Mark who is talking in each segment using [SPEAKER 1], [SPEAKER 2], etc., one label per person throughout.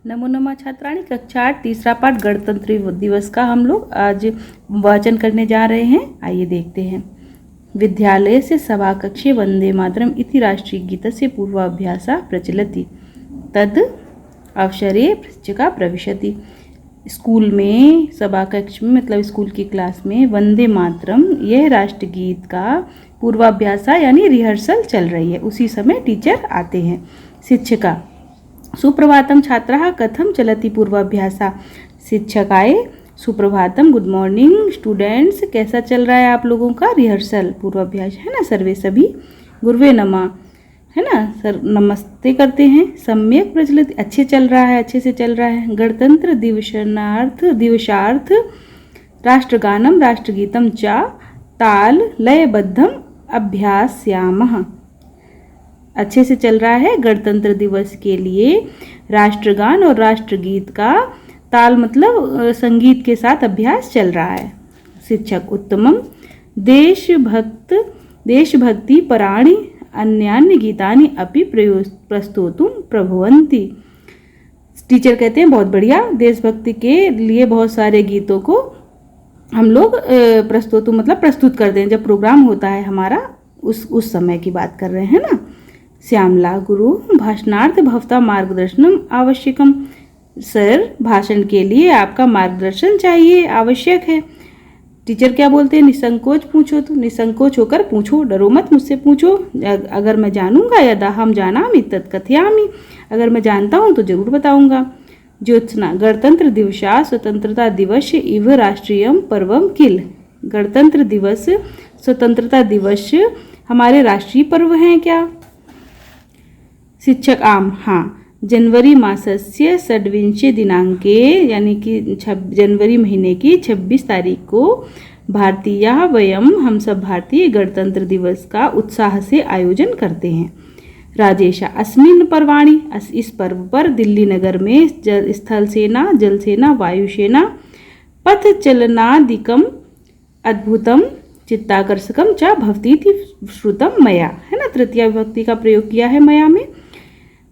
[SPEAKER 1] नमो नमः छात्राणी। कक्षा 8 तीसरा पाठ गणतंत्र दिवस का हम लोग आज वाचन करने जा रहे हैं। आइए देखते हैं। विद्यालय से सभाकक्षे वंदे मातरम इति राष्ट्रीय गीतस्य पूर्वाभ्यासा प्रचलति तद अवसरे पृच्छका प्रविशति। स्कूल में सभा कक्ष में मतलब स्कूल की क्लास में वंदे मातरम यह राष्ट्रगीत का पूर्वाभ्यासा यानी रिहर्सल चल रही है। उसी समय टीचर आते हैं। शिक्षिका सुप्रभातम छात्राः कथम चलति पूर्वाभ्यासा। शिक्षकाए सुप्रभातम गुड मॉर्निंग स्टूडेंट्स, कैसा चल रहा है आप लोगों का रिहर्सल पूर्वाभ्यास है ना। सर्वे सभी गुरुवे नमः है ना, सर नमस्ते करते हैं। सम्यक प्रचलित अच्छे चल रहा है, अच्छे से चल रहा है। गणतंत्र दिवसार्थ राष्ट्रगानम राष्ट्रगीतम च ताल लयबद्धम अभ्यास्यामः। अच्छे से चल रहा है। गणतंत्र दिवस के लिए राष्ट्रगान और राष्ट्रगीत का ताल मतलब संगीत के साथ अभ्यास चल रहा है। शिक्षक उत्तमम देशभक्ति पराणि अन्यान्य गीतानि अपि प्रस्तोतुं प्रभवन्ति। टीचर कहते हैं बहुत बढ़िया, देशभक्ति के लिए बहुत सारे गीतों को हम लोग प्रस्तुत करते हैं। जब प्रोग्राम होता है हमारा उस समय की बात कर रहे हैं ना। श्यामला गुरु भाषणार्थ भवता मार्गदर्शनम आवश्यकम। सर भाषण के लिए आपका मार्गदर्शन चाहिए, आवश्यक है। टीचर क्या बोलते हैं, निसंकोच पूछो। तो निसंकोच होकर पूछो, डरो मत, मुझसे पूछो। अगर मैं जानूंगा यदा हम जानामि तत् कथयामि, अगर मैं जानता हूँ तो जरूर बताऊंगा। ज्योत्सना गणतंत्र दिवसा स्वतंत्रता दिवस इव राष्ट्रीयम पर्वम किल। गणतंत्र दिवस स्वतंत्रता दिवस हमारे राष्ट्रीय पर्व हैं क्या। शिक्षक आम हाँ। जनवरी मासस्य षड्विंशे दिनांके यानी कि जनवरी महीने की 26 तारीख को भारतीय वयम हम सब भारतीय गणतंत्र दिवस का उत्साह से आयोजन करते हैं। राजेशा अस्मिन् पर्वाणि इस पर्व पर दिल्ली नगर में स्थल सेना जल सेना वायुसेना पथ चलनादिकम अद्भुतम चित्ताकर्षकम च भवतीति श्रुतम मया है ना। तृतीया विभक्ति का प्रयोग किया है मया में।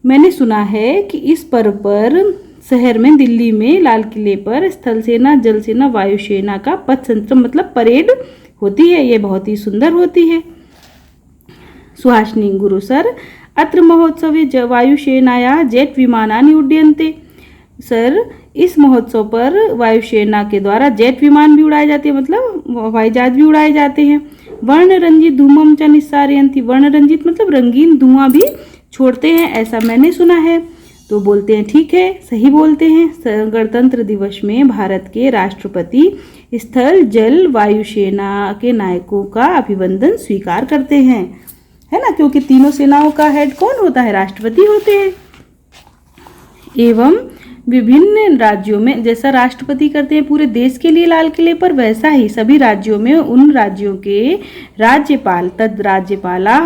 [SPEAKER 1] मैंने सुना है कि इस पर्व पर शहर में दिल्ली में लाल किले पर स्थल सेना जल सेना वायुसेना का पथ संचलन मतलब परेड होती है। ये बहुत ही सुंदर होती है। सुहासिनी गुरु सर अत्र महोत्सवे वायुसेनाया जेट विमानानि उड्डयन्ते। सर इस महोत्सव पर वायुसेना के द्वारा जेट विमान भी उड़ाए जाते हैं, मतलब हवाई जहाज भी उड़ाए जाते हैं। वर्ण रंजित धूमम च निस्सारयन्ति। वर्ण रंजित मतलब रंगीन धुआं भी छोड़ते हैं, ऐसा मैंने सुना है। तो बोलते हैं ठीक है, सही बोलते हैं। गणतंत्र दिवस में भारत के राष्ट्रपति स्थल जल वायुसेना के नायकों का अभिवंदन स्वीकार करते हैं, है ना, क्योंकि तीनों सेनाओं का हेड कौन होता है, राष्ट्रपति होते हैं। एवं विभिन्न राज्यों में जैसा राष्ट्रपति करते हैं पूरे देश के लिए लाल किले पर, वैसा ही सभी राज्यों में उन राज्यों के राज्यपाल तद राज्यपाला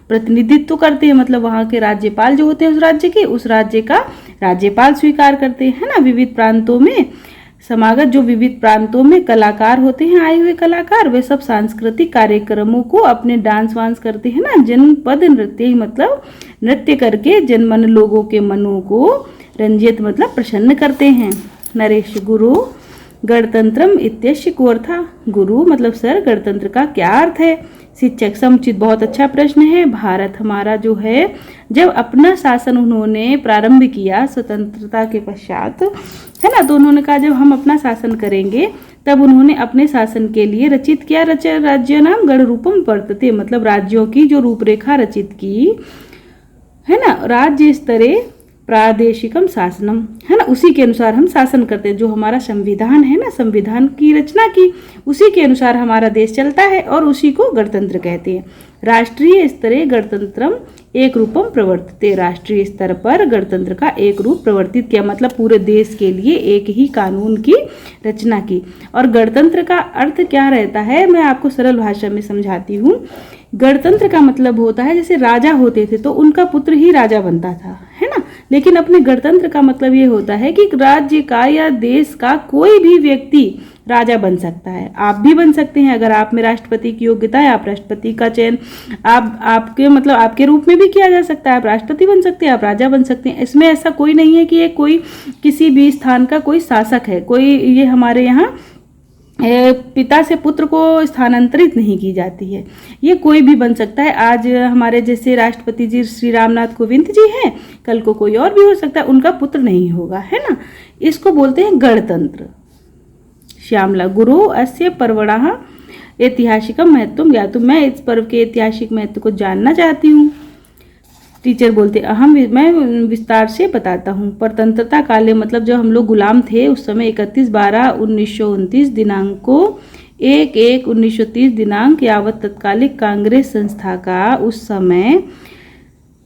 [SPEAKER 1] प्रतिनिधित्व करते हैं, मतलब वहाँ के राज्यपाल जो होते हैं उस राज्य के, उस राज्य का राज्यपाल स्वीकार करते हैं, है ना। विविध प्रांतों में समागत जो विविध प्रांतों में कलाकार होते हैं, आए हुए कलाकार, वे सब सांस्कृतिक कार्यक्रमों को अपने डांस वांस करते हैं ना। जनपद नृत्य मतलब नृत्य करके जनमन लोगों के मनों को रंजित मतलब प्रसन्न करते हैं। नरेश गुरु गणतंत्रम इत्यस्य को अर्था। गुरु मतलब सर गणतंत्र का क्या अर्थ है। शिक्षक समुचित बहुत अच्छा प्रश्न है। भारत हमारा जो है जब अपना शासन उन्होंने प्रारंभ किया स्वतंत्रता के पश्चात, है ना, तो उन्होंने कहा जब हम अपना शासन करेंगे तब उन्होंने अपने शासन के लिए रचित किया राज्य नाम गण रूपम वर्तते, मतलब राज्यों की जो रूपरेखा रचित की है ना। राज्य स्तरे प्रादेशिकम शासनम है ना, उसी के अनुसार हम शासन करते हैं। जो हमारा संविधान है ना, संविधान की रचना की उसी के अनुसार हमारा देश चलता है और उसी को गणतंत्र कहते हैं। राष्ट्रीय स्तरे गणतंत्रम एक रूपम प्रवर्तते। राष्ट्रीय स्तर पर गणतंत्र का एक रूप प्रवर्तित किया, मतलब पूरे देश के लिए एक ही कानून की रचना की। और गणतंत्र का अर्थ क्या रहता है, मैं आपको सरल भाषा में समझाती हूँ। गणतंत्र का मतलब होता है जैसे राजा होते थे तो उनका पुत्र ही राजा बनता था, है ना। लेकिन अपने गणतंत्र का मतलब ये होता है कि राज्य का या देश का कोई भी व्यक्ति राजा बन सकता है। आप भी बन सकते हैं, अगर आप में राष्ट्रपति की योग्यता है, आप राष्ट्रपति का चयन आपके मतलब आपके रूप में भी किया जा सकता है। आप राष्ट्रपति बन सकते हैं, आप राजा बन सकते हैं। इसमें ऐसा कोई नहीं है कि ये कोई किसी भी स्थान का कोई शासक है, कोई ये हमारे यहाँ पिता से पुत्र को स्थानांतरित नहीं की जाती है, ये कोई भी बन सकता है। आज हमारे जैसे राष्ट्रपति जी श्री रामनाथ कोविंद जी हैं, कल को कोई और भी हो सकता है, उनका पुत्र नहीं होगा, है ना। इसको बोलते हैं गणतंत्र। श्यामला गुरु अस्य पर्वणः ऐतिहासिकम महत्व ज्ञातुम, मैं इस पर्व के ऐतिहासिक महत्व को जानना चाहती हूँ। टीचर बोलते मैं विस्तार से बताता हूँ। परतंत्रता काले मतलब जब हम लोग गुलाम थे उस समय 31/12/1929 दिनांक को 1/1/1930 दिनांक यावत तत्कालिक कांग्रेस संस्था का उस समय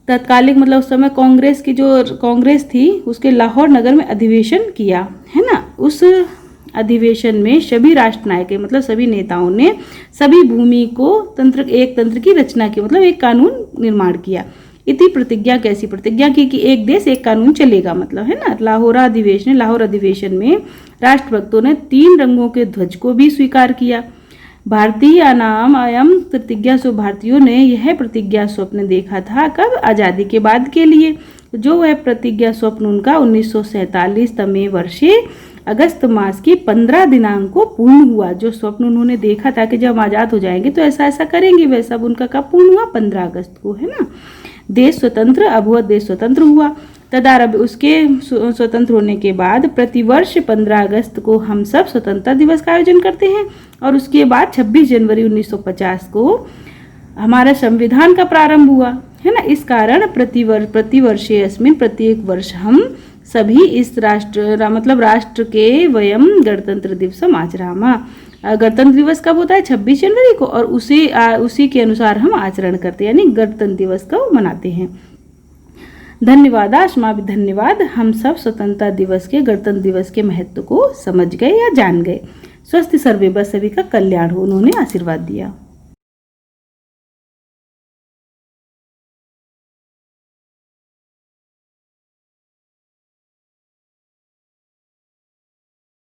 [SPEAKER 1] तत्कालिक मतलब उस समय कांग्रेस की जो कांग्रेस थी उसके लाहौर नगर में अधिवेशन किया, है ना। उस अधिवेशन में सभी राष्ट्र नायक मतलब सभी नेताओं ने सभी भूमि को एक तंत्र की रचना की, मतलब एक कानून निर्माण किया। इति प्रतिज्ञा, कैसी प्रतिज्ञा की कि एक देश एक कानून चलेगा, मतलब, है ना। लाहौर अधिवेशन में राष्ट्रभक्तों ने 3 रंगों के ध्वज को भी स्वीकार किया। भारतीय नाम अयम प्रतिज्ञा सो, भारतीयों ने यह प्रतिज्ञा स्वप्न देखा था कब, आज़ादी के बाद के लिए। जो वह प्रतिज्ञा स्वप्न उनका 1947 तमे वर्षे अगस्त मास की 15 दिनांक को पूर्ण हुआ। जो स्वप्न उन्होंने देखा था कि जब हम आज़ाद हो जाएंगे तो ऐसा ऐसा करेंगे, वह सब उनका कब पूर्ण हुआ, 15 अगस्त को, है ना। देश स्वतंत्र, अभूत देश स्वतंत्र हुआ। तदारभ उसके स्वतंत्र होने के बाद प्रतिवर्ष 15 अगस्त को हम सब स्वतंत्रता दिवस का आयोजन करते हैं, और उसके बाद 26 जनवरी 1950 को हमारा संविधान का प्रारंभ हुआ, है ना। इस कारण प्रतिवर्षे अस्मिन् प्रत्येक वर्ष हम सभी इस राष्ट्र के वयम गणतंत्र दिवसम आचरामः। गणतंत्र दिवस कब होता है, 26 जनवरी को, और उसी के अनुसार हम आचरण करते हैं, यानी गणतंत्र दिवस को मनाते हैं। धन्यवाद, अस्माभि धन्यवाद। हम सब स्वतंत्रता दिवस के गणतंत्र दिवस के महत्व को समझ गए या जान गए। स्वस्थ सर्वे, बस सभी का कल्याण हो, उन्होंने आशीर्वाद दिया।